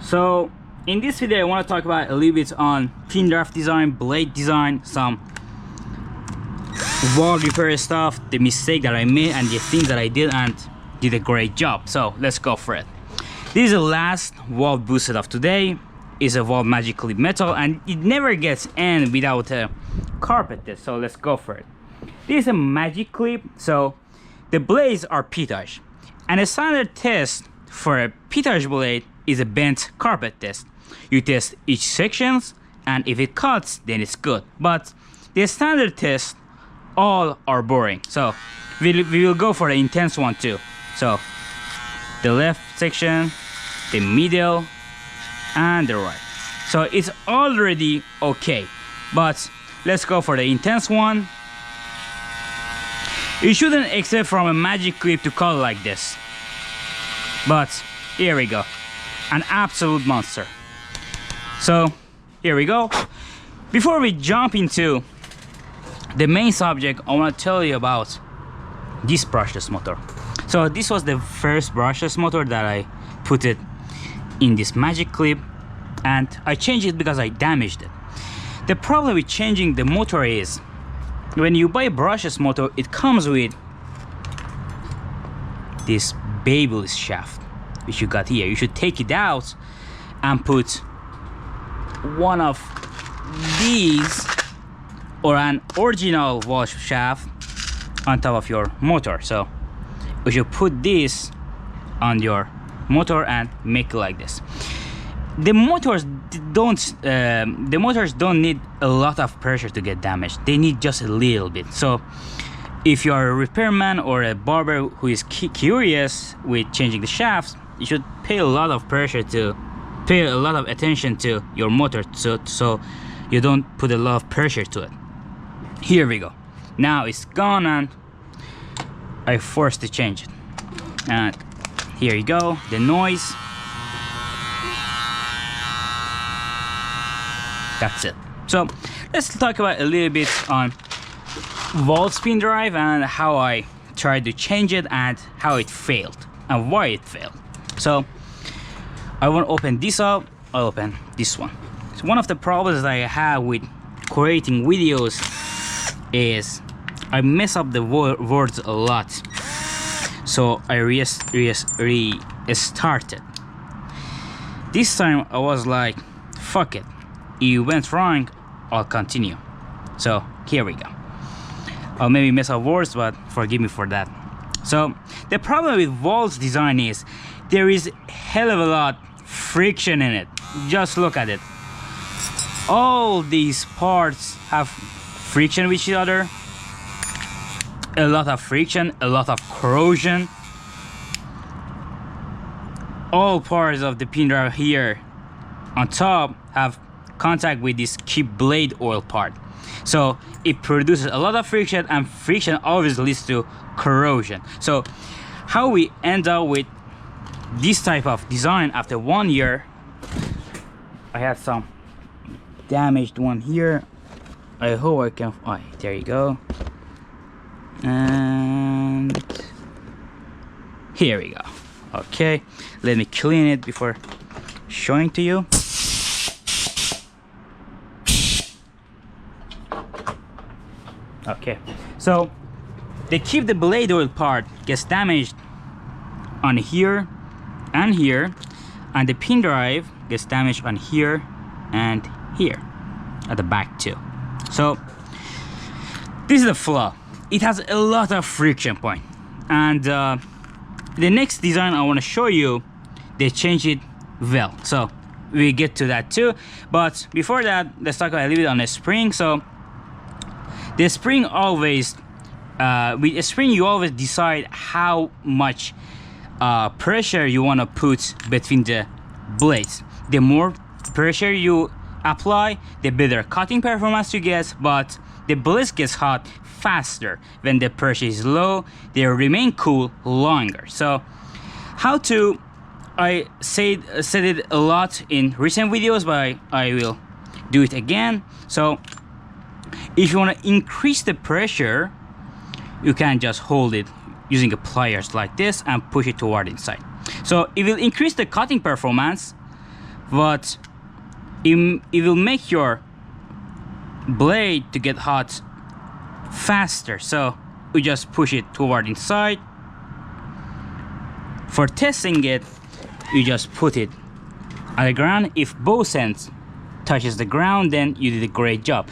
So in this video I want to talk about a little bit on pin drive design, blade design, some Wahl repair stuff, the mistake that I made and the things that I did and did a great job. So let's go for it. This is the last Wahl boosted of today. It's a Wahl Magic Clip metal and it never gets end without a carpet test. So let's go for it. This is a Magic Clip, so the blades are pitage, and a standard test for a pitage blade is a bent carpet test. You test each sections, and if it cuts, then it's good. But the standard tests all are boring, so we will go for the intense one too. So the left section, the middle, and the right. So it's already okay, but let's go for the intense one. You shouldn't expect from a Magic Clip to cut like this, but here we go, an absolute monster. So here we go. Before we jump into the main subject, I want to tell you about this brushless motor. So this was the first brushless motor that I put it in this Magic Clip, and I changed it because I damaged it. The problem with changing the motor is when you buy a brushless motor, it comes with this Babyliss shaft which you got here. You should take it out and put one of these or an original Wahl shaft on top of your motor. So you should put this on your motor and make it like this. The motors don't need a lot of pressure to get damaged. They need just a little bit. So if you are a repairman or a barber who is curious with changing the shafts, you should pay a lot of attention to your motor, so you don't put a lot of pressure to it. Here we go. Now it's gone and I forced to change it. And here you go, the noise. That's it. So let's talk about a little bit on Wahl spin drive and how I tried to change it and how it failed and why it failed. So I want to open this up. I'll open this one. So one of the problems that I have with creating videos is I mess up the words a lot. So I restarted. This time I was like, fuck it. It went wrong, I'll continue. So here we go. I'll maybe mess up words, but forgive me for that. So the problem with Wahl's design is there is hell of a lot friction in it. Just look at it. All these parts have friction with each other. A lot of friction, a lot of corrosion. All parts of the pin drive here on top have contact with this key blade oil part, so it produces a lot of friction, and friction always leads to corrosion. So how we end up with this type of design after 1 year, I had some damaged one here. I hope I can, oh, there you go, and here we go. Okay, let me clean it before showing to you. Okay, so they keep the blade oil part gets damaged on here and here, and the pin drive gets damaged on here and here at the back too. So this is a flaw. It has a lot of friction point, and the next design I want to show you, they change it well, so we get to that too. But before that, let's talk about a little bit on the spring. So the spring always, with a spring you always decide how much pressure you want to put between the blades. The more pressure you apply, the better cutting performance you get, but the blades gets hot faster. When the pressure is low, they remain cool longer. So how to, I said it a lot in recent videos, but I will do it again. So if you want to increase the pressure, you can just hold it using a pliers like this and push it toward inside. So it will increase the cutting performance, but it will make your blade to get hot faster. So we just push it toward inside. For testing it, you just put it on the ground. If both ends touches the ground, then you did a great job.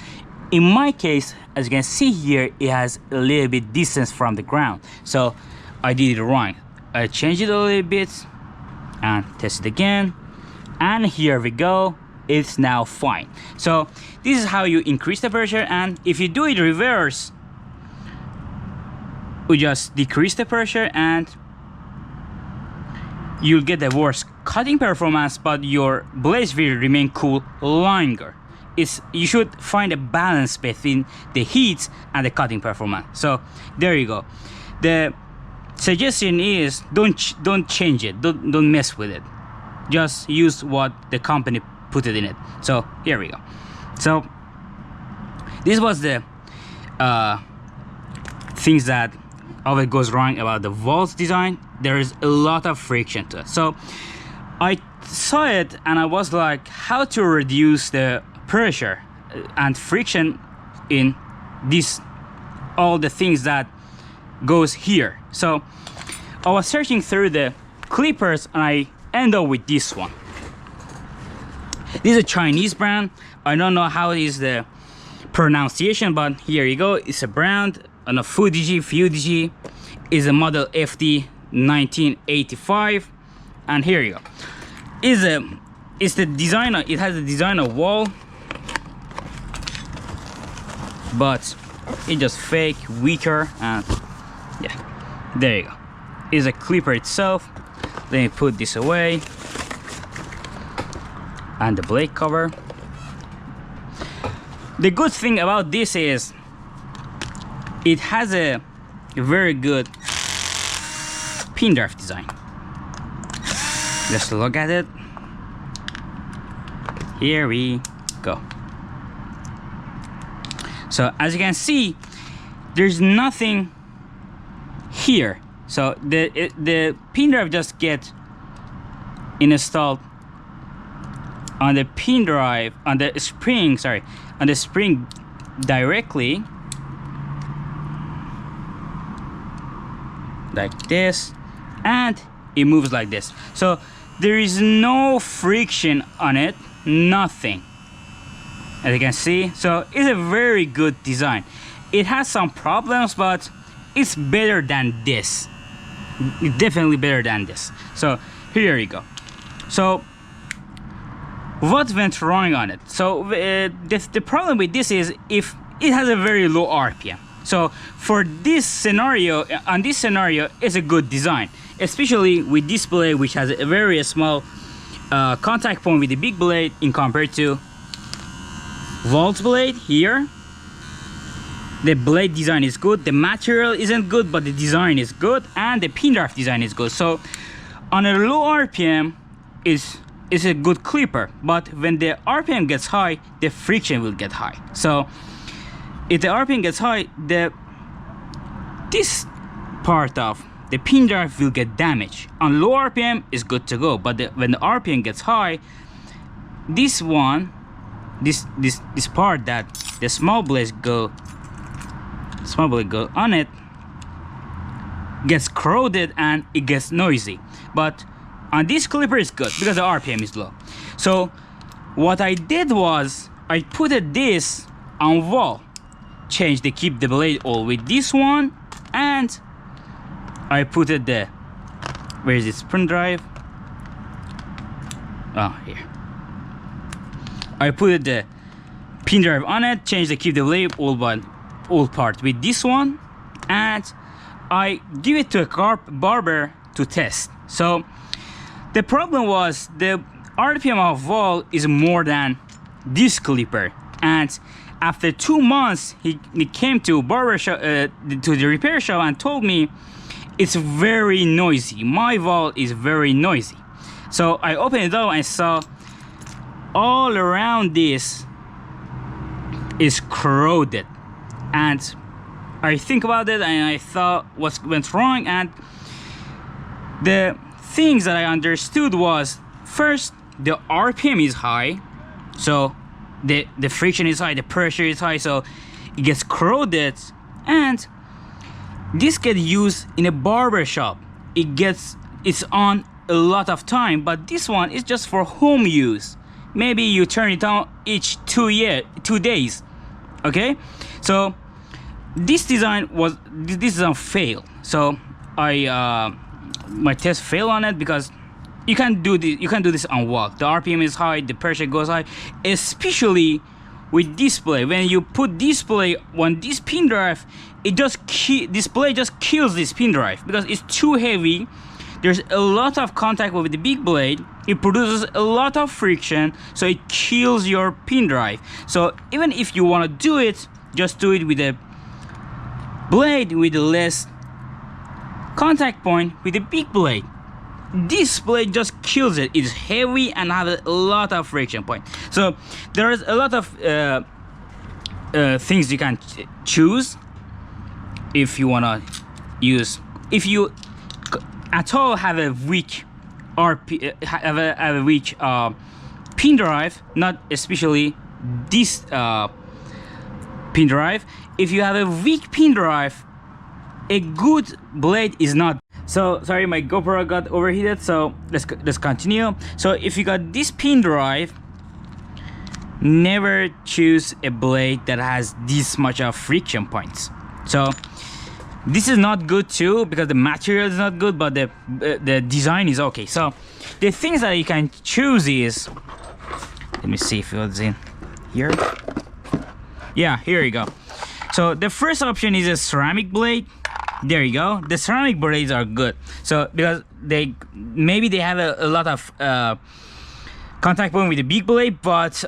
In my case, as you can see here, it has a little bit distance from the ground, so I did it wrong. I changed it a little bit and test it again, and here we go, it's now fine. So this is how you increase the pressure, and if you do it reverse, we just decrease the pressure and you'll get the worst cutting performance, but your blades will remain cool longer. You should find a balance between the heat and the cutting performance. So there you go. The suggestion is don't change it, don't mess with it. Just use what the company put it in it. So here we go. So this was the things that always goes wrong about the Wahl's design. There is a lot of friction to it. So I saw it and I was like, how to reduce the pressure and friction in this, all the things that goes here. So I was searching through the clippers and I end up with this one. This is a Chinese brand. I don't know how is the pronunciation, but here you go. It's a brand on a Fudi is a model FD 1985, and here you go. It's the designer. It has the design of Wahl, but it's just fake, weaker, and yeah, there you go. It's a clipper itself. Let me put this away, and the blade cover. The good thing about this is it has a very good pin drive design. Let's look at it. Here we go. So as you can see, there's nothing here. So the pin drive just gets installed on the pin drive, on the spring, sorry, on the spring directly, like this, and it moves like this. So there is no friction on it, nothing, as you can see. So it's a very good design. It has some problems, but it's better than this. It's definitely better than this. So here you go. So what went wrong on it? So the problem with this is if it has a very low RPM. So for this scenario, on this scenario, it's a good design, especially with this blade, which has a very small contact point with the big blade in compared to Wahl's blade here. The blade design is good, the material isn't good, but the design is good, and the pin drive design is good. So on a low RPM is a good clipper, but when the RPM gets high, the friction will get high. So if the RPM gets high, this part of the pin drive will get damaged. On low RPM is good to go, but when the RPM gets high, this one, this part that the small blades go on it, gets corroded and it gets noisy. But on this clipper is good because the RPM is low. So what I did was I put this on Wahl, change the keep the blade all with this one, and I put it there. Where is this pin drive? Oh, here. I put the pin drive on it, change the keep the blade all part with this one, and I give it to a barber to test. So the problem was the RPM of Wahl is more than this clipper, and after 2 months he came to barber shop, to the repair shop, and told me it's very noisy. My Wahl is very noisy. So I opened it up and saw all around this is corroded, and I think about it and I thought what went wrong, and the things that I understood was, first, the RPM is high, so the friction is high, the pressure is high, so it gets corroded, and this gets used in a barber shop. It's on a lot of time, but this one is just for home use. Maybe you turn it on each 2 days. Okay, so this design failed. So my test failed on it because you can't do this on Wahl. The RPM is high, the pressure goes high, especially with display. When you put display on this pin drive, display just kills this pin drive because it's too heavy. There's a lot of contact with the big blade. It produces a lot of friction, so it kills your pin drive. So even if you want to do it, just do it with a blade with less contact point with a big blade. This blade just kills it. It's heavy and has a lot of friction point. So there's a lot of things you can choose if you want to use. If you at all have a weak pin drive, not especially this pin drive. If you have a weak pin drive, a good blade is not. So sorry, my GoPro got overheated, so let's continue. So if you got this pin drive, never choose a blade that has this much of friction points. So this is not good too because the material is not good, but the design is okay. So the things that you can choose is, let me see if it's in here. Yeah, here you go. So the first option is a ceramic blade. There you go. The ceramic blades are good. So because maybe they have a lot of contact point with the big blade, but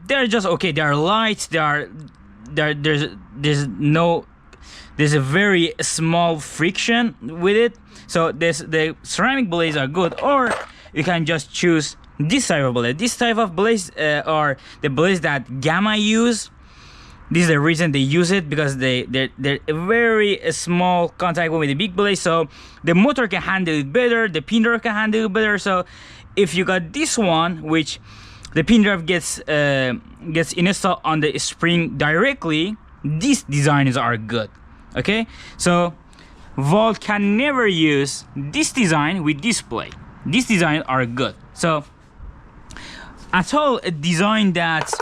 they're just okay. They are light. There's a very small friction with it. So the ceramic blades are good. Or you can just choose this type of blade. This type of blades are the blades that Gamma use. This is the reason they use it, because they're a very small contact with the big blade, so the motor can handle it better, the pin drive can handle it better. So if you got this one, which the pin drive gets installed on the spring directly, these designs are good. Okay, so Wahl can never use this design with display. These designs are good. So at all, a design that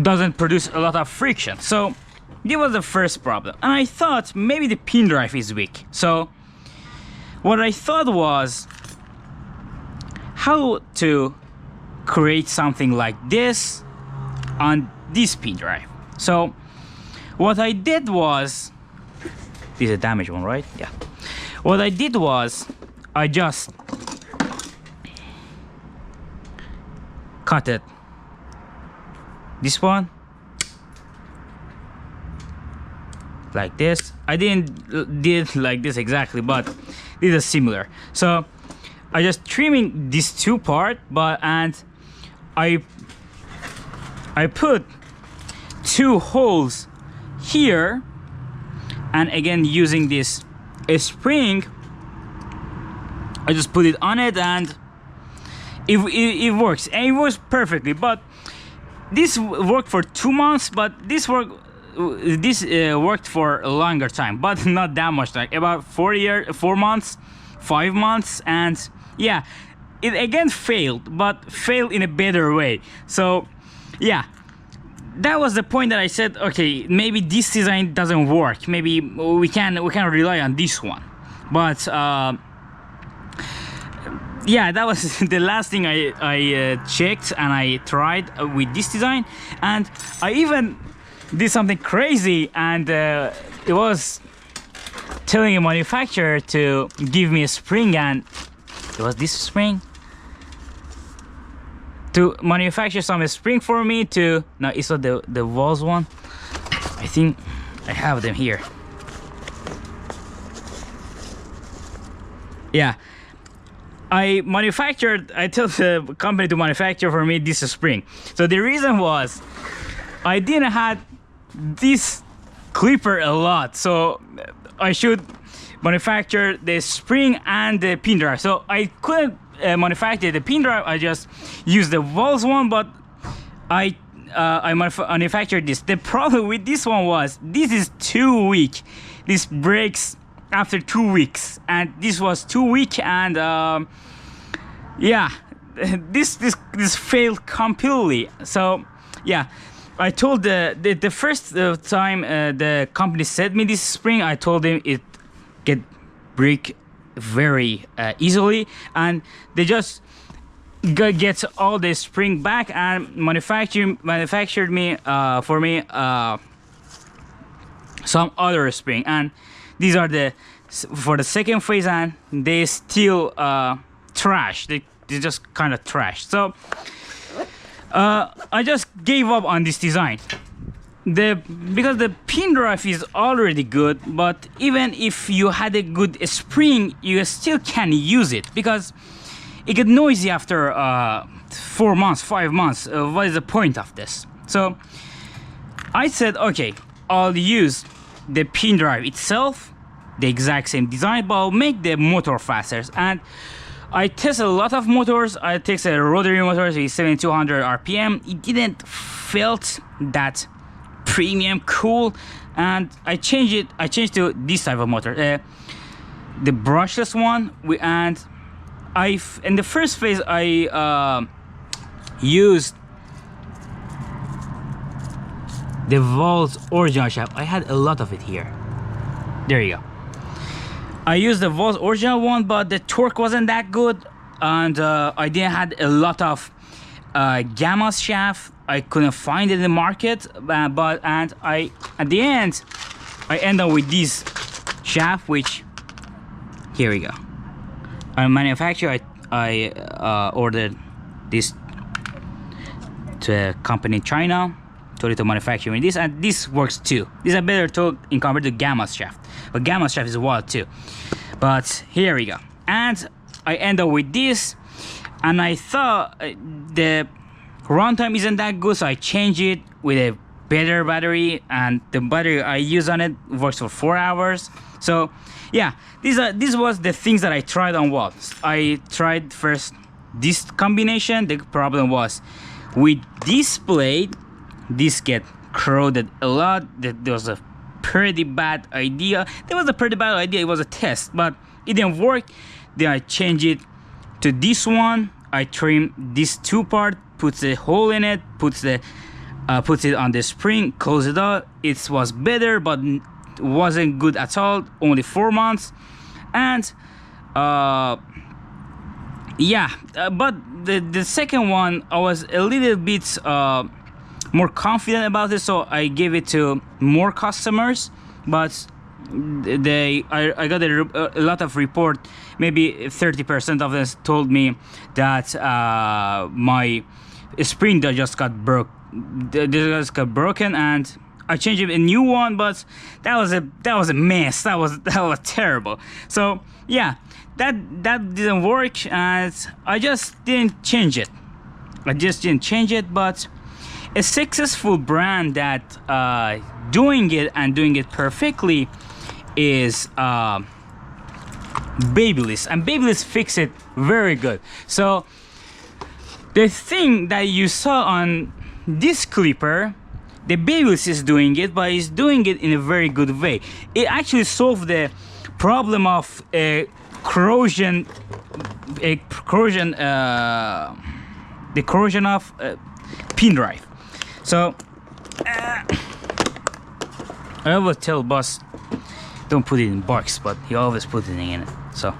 doesn't produce a lot of friction. So this was the first problem, and I thought maybe the pin drive is weak. So what I thought was how to create something like this on this pin drive. So what I did was, this is a damaged one, right? Yeah. What I did was I just cut it. This one like this. I didn't did like this exactly, but this is similar. So I just trimming these two part, and I put two holes here, and again using this spring, I just put it on it, and it works, and it works perfectly. But this worked for 2 months, but this worked for a longer time, but not that much, like about 4 months, 5 months. And yeah, it again failed, but failed in a better way. So yeah, that was the point that I said, okay, maybe this design doesn't work, maybe we can rely on this one. But yeah, that was the last thing I checked and I tried with this design. And I even did something crazy, and it was telling a manufacturer to give me a spring, and it was this spring, to manufacture some spring for me to, no, it's not the Wahl's one. I think I have them here. Yeah, I told the company to manufacture for me this spring. So the reason was I didn't have this clipper a lot, so I should manufacture the spring and the pin drive. So I couldn't manufacture the pin drive, I just used the Wahl's one, but I manufactured this. The problem with this one was this is too weak. This breaks after 2 weeks, and this was too weak, and yeah, this failed completely. So yeah, I told the first time the company sent me this spring, I told them it get break very easily, and they just get all the spring back and manufactured me for me some other spring, and these are the for the second phase, and they still trash. They just kind of trash. So I just gave up on this design. Because the pin drive is already good, but even if you had a good spring, you still can use it because it get noisy after 4 months, 5 months. What is the point of this? So I said, okay, I'll use the pin drive itself, the exact same design, but I'll make the motor faster. And I tested a lot of motors. I tested rotary motors with 7200 RPM. It didn't felt that premium cool, and I changed to this type of motor, the brushless one. And in the first phase I used the Wahl's original shaft. I had a lot of it here. There you go. I used the Wahl's original one, but the torque wasn't that good, and I didn't had a lot of gamma shaft. I couldn't find it in the market, and at the end I end up with this shaft, which here we go. I manufacturer, I ordered this to a company in China, told it to manufacture this, and this works too. This is a better torque in compared to gamma shaft, but gamma shaft is wild too. But here we go, and I end up with this, and I thought the runtime isn't that good, so I changed it with a better battery, and the battery I use on it works for 4 hours. So yeah, this was the things that I tried on Wahl. I tried first this combination. The problem was with this blade, this get corroded a lot. There was a pretty bad idea. It was a test, but it didn't work. Then I changed it to this one. I trimmed this 2 part, puts a hole in it, puts it on the spring, close it up. It was better, but wasn't good at all. Only 4 months, and yeah. But the second one, I was a little bit more confident about it, so I gave it to more customers. But I got a lot of report. Maybe 30% of them told me that my spring just got broken, and I changed a new one. But that was a mess. That was terrible. So yeah, that didn't work, and I just didn't change it. But a successful brand that doing it perfectly is Babyliss, and Babyliss fix it very good. So the thing that you saw on this clipper, the Babyliss is doing it, but it's doing it in a very good way. It actually solved the problem of corrosion of pin drive. So I always tell boss, don't put it in box, but he always put it in it. So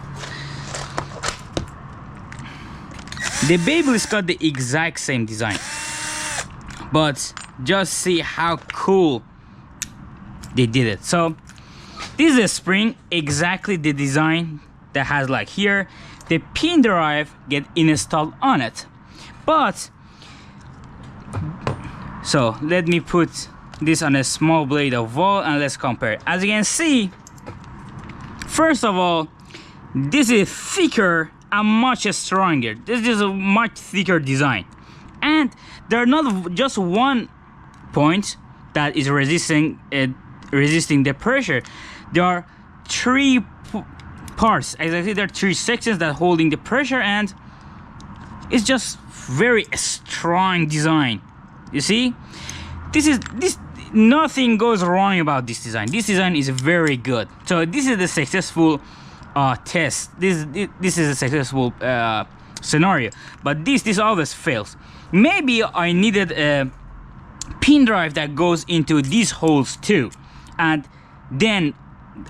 the Babyliss got the exact same design, but just see how cool they did it. So this is a spring, exactly the design that has like here. The pin drive get installed on it, but so let me put this on a small blade of Wahl and let's compare. As you can see, first of all, this is thicker and much stronger. This is a much thicker design, and there are not just one point that is resisting the pressure. There are 3 parts, exactly. There are 3 sections that holding the pressure, and It's just very strong design. You see, this nothing goes wrong about this design. This design is very good. So this is the successful test. This is a successful scenario. But this always fails. Maybe I needed a pin drive that goes into these holes too, and then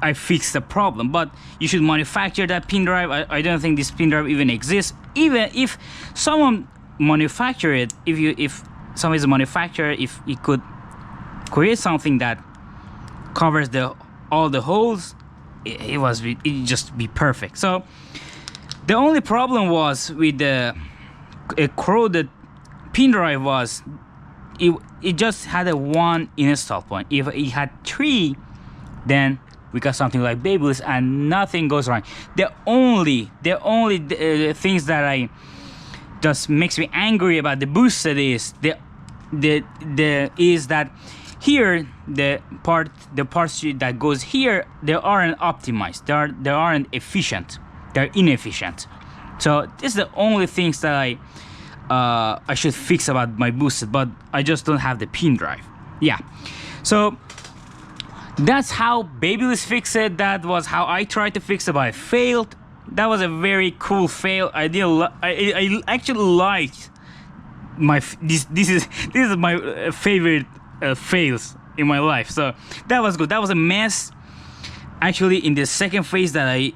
I fix the problem. But you should manufacture that pin drive. I don't think this pin drive even exists. Even if someone manufacture it, if someone is a manufacturer, if he could create something that covers all the holes, it just be perfect. So the only problem was with the corroded pin drive was it just had a one install point. If it had 3, then we got something like Babyliss and nothing goes wrong. The only things that I just makes me angry about the boosted is is that here the parts that goes here, they aren't optimized. They aren't efficient. They're inefficient. So this is the only things that I should fix about my boosted, but I just don't have the pin drive. Yeah, so that's how Babyliss fixed it. That was how I tried to fix it, but I failed. That was a very cool fail. I actually liked this is my favorite fails in my life. So that was good. That was a mess. Actually, in the second phase that I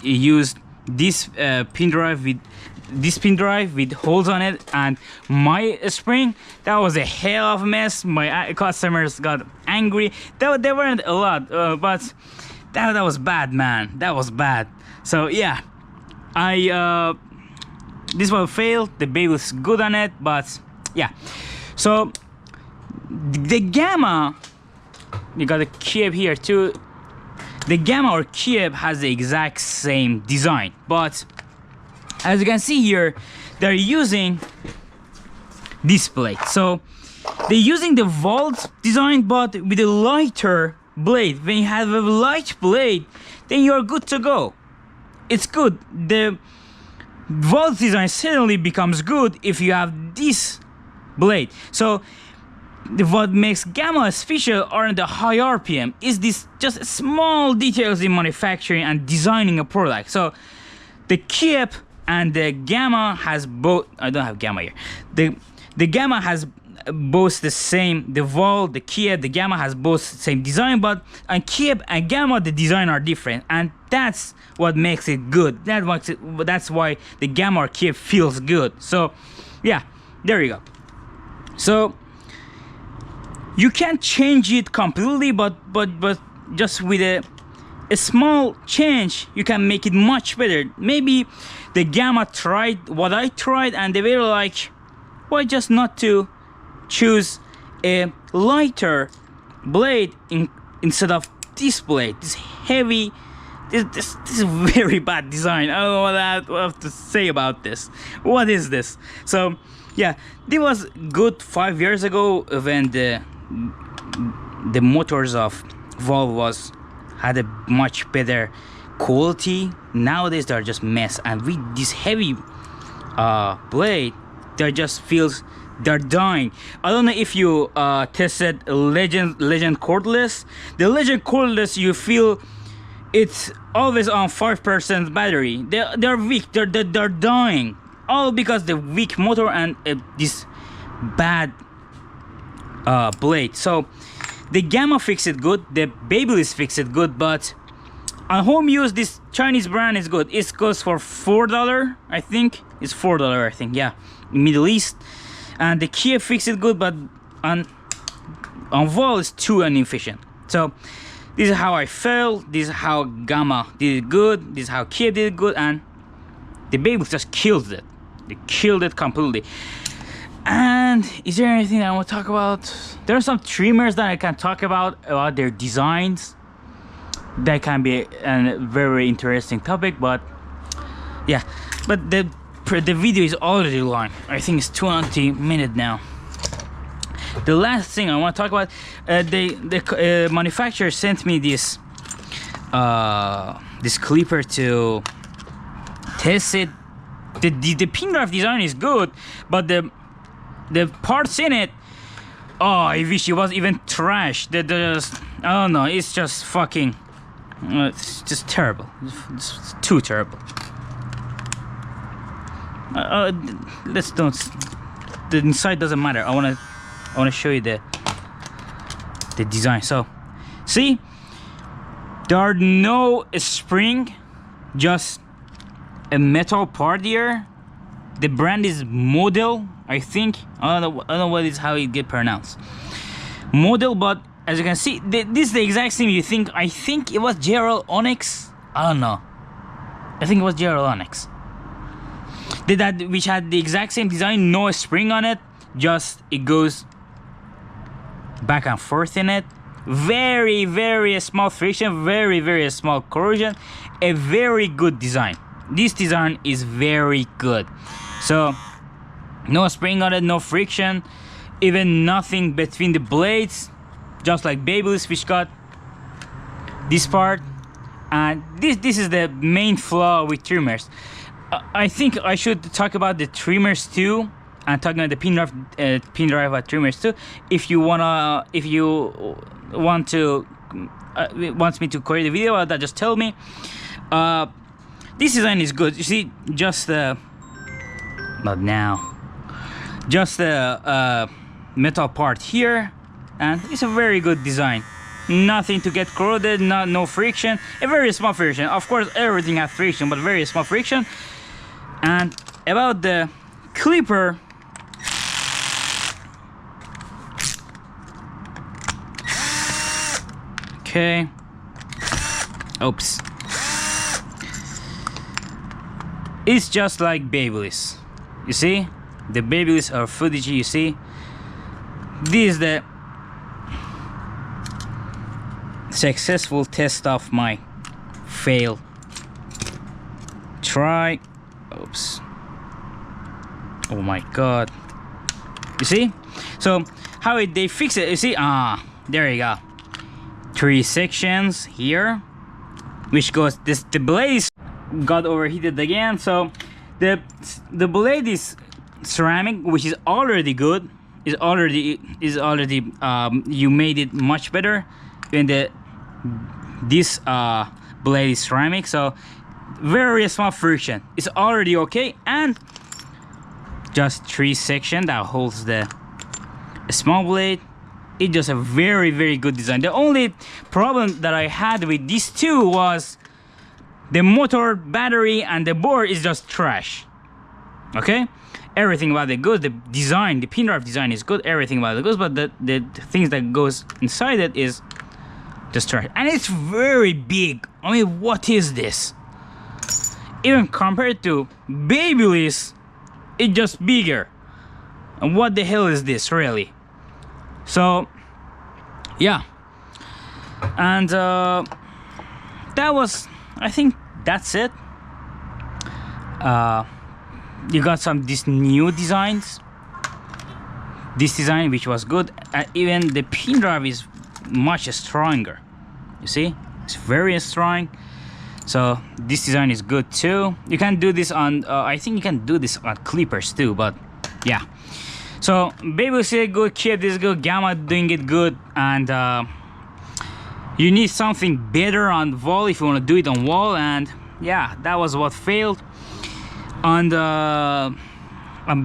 used this pin drive with holes on it and my spring, that was a hell of a mess. My customers got angry. There weren't a lot, but that was bad, man. That was bad. So yeah, this one failed. The baby was good on it, but yeah. So the gamma, you got a keyab here too. The gamma or keyab has the exact same design, but as you can see here, they're using this blade. So they're using the vault design, but with a lighter blade. When you have a light blade, then you're good to go. It's good. The vault design suddenly becomes good if you have this blade. So what makes gamma special aren't the high RPM, is this just small details in manufacturing and designing a product. So the keyab and the gamma has both. I don't have gamma here. The gamma has both the same. The vault, the keyab, the gamma has both the same design, but on keyab and gamma the design are different, and that's what makes it good. That's why the gamma or keyab feels good. So yeah, there you go. So you can't change it completely, but just with a small change you can make it much better. Maybe the gamma tried what I tried and they were like, why just not to choose a lighter blade instead of this blade, this heavy. This is a very bad design. I don't know what I have to say about this. What is this? So yeah, this was good 5 years ago when the motors of Wahl had a much better quality. Nowadays they're just mess, and with this heavy blade, they're dying. I don't know if you tested Legend cordless. The Legend cordless, you feel it's always on 5% battery. They're weak. They're dying, all because the weak motor and this bad blade. So the gamma fixed it good, the Babyliss fixed it good, but on home use this Chinese brand is good. It goes for $4, I think. It's $4, I think, yeah, in Middle East. And the Kia fixed it good, but on Wahl it's too inefficient. So this is how I failed. This is how gamma did it good. This is how Kia did it good, and the Babyliss just killed it. They killed it completely. And is there anything I want to talk about? There are some trimmers that I can talk about their designs. That can be a very interesting topic, but yeah. But the video is already long. I think it's 20 minutes now. The last thing I want to talk about, the manufacturer sent me this clipper to test it The pin drive design is good, but the parts in it, oh, I wish it was even trash. I don't know, it's just fucking, it's just terrible. It's too terrible. Let's don't. The inside doesn't matter. I wanna show you the design. So, see, there are no spring, just a metal part here. The brand is Model, I think. I don't know what is how it get pronounced. Model, but as you can see, this is the exact same you think. I think it was Gerald Onyx. I don't know. I think it was Gerald Onyx. Which had the exact same design, no spring on it, just it goes back and forth in it. Very, very small friction, very, very small corrosion. A very good design. This design is very good. So, no spring on it, no friction, even nothing between the blades, just like Babyliss, which got this part. And this is the main flaw with trimmers. I think I should talk about the trimmers too, and talking about the pin drive trimmers too. If you want me to create a video about that, just tell me. This design is good. You see, just not now, just the metal part here, and it's a very good design. Nothing to get corroded, no friction, a very small friction. Of course, everything has friction, but very small friction. And about the clipper, okay, oops, it's just like Babyliss. You see, the Babyliss or Fudi, you see, this is the successful test of my fail try. Oops, oh my god. You see, so how they fix it, you see, there you go, 3 sections here, which goes, the blade got overheated again. So the blade is ceramic, which is already good, is already you made it much better. And this blade is ceramic, so very small friction, it's already okay. And just 3 sections that holds the small blade. It's just a very, very good design. The only problem that I had with these two was the motor, battery, and the board is just trash. Okay, everything about it good. The design, the pin drive design is good, everything about it goes, but the things that goes inside it is just trash. And it's very big. I mean, what is this? Even compared to Babyliss, it's just bigger. And what the hell is this, really? So, yeah. And that was, I think that's it. You got these new designs. This design, which was good. Even the pin drive is much stronger. You see, it's very strong. So this design is good too. You can do this on I think you can do this on clippers too, but yeah. So Babyliss is good, Kip is good, Gamma doing it good, and you need something better on Wahl if you want to do it on Wahl. And yeah, that was what failed. On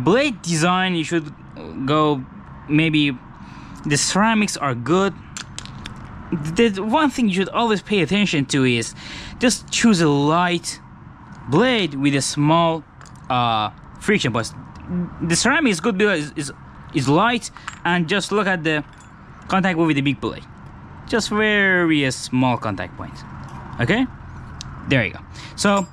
blade design, you should go, maybe the ceramics are good. The one thing you should always pay attention to is just choose a light blade with a small friction. But the ceramic is good because it's light, and just look at the contact point with the big blade, just very small contact points. Okay, there you go. So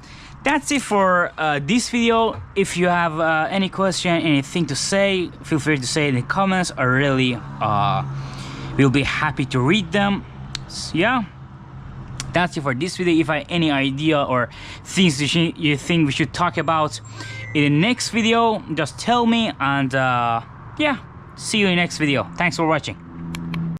that's it for this video. If you have any question, anything to say, feel free to say in the comments. I really will be happy to read them. So, yeah, that's it for this video. If I have any idea or things you think we should talk about in the next video, just tell me. And yeah, see you in the next video. Thanks for watching.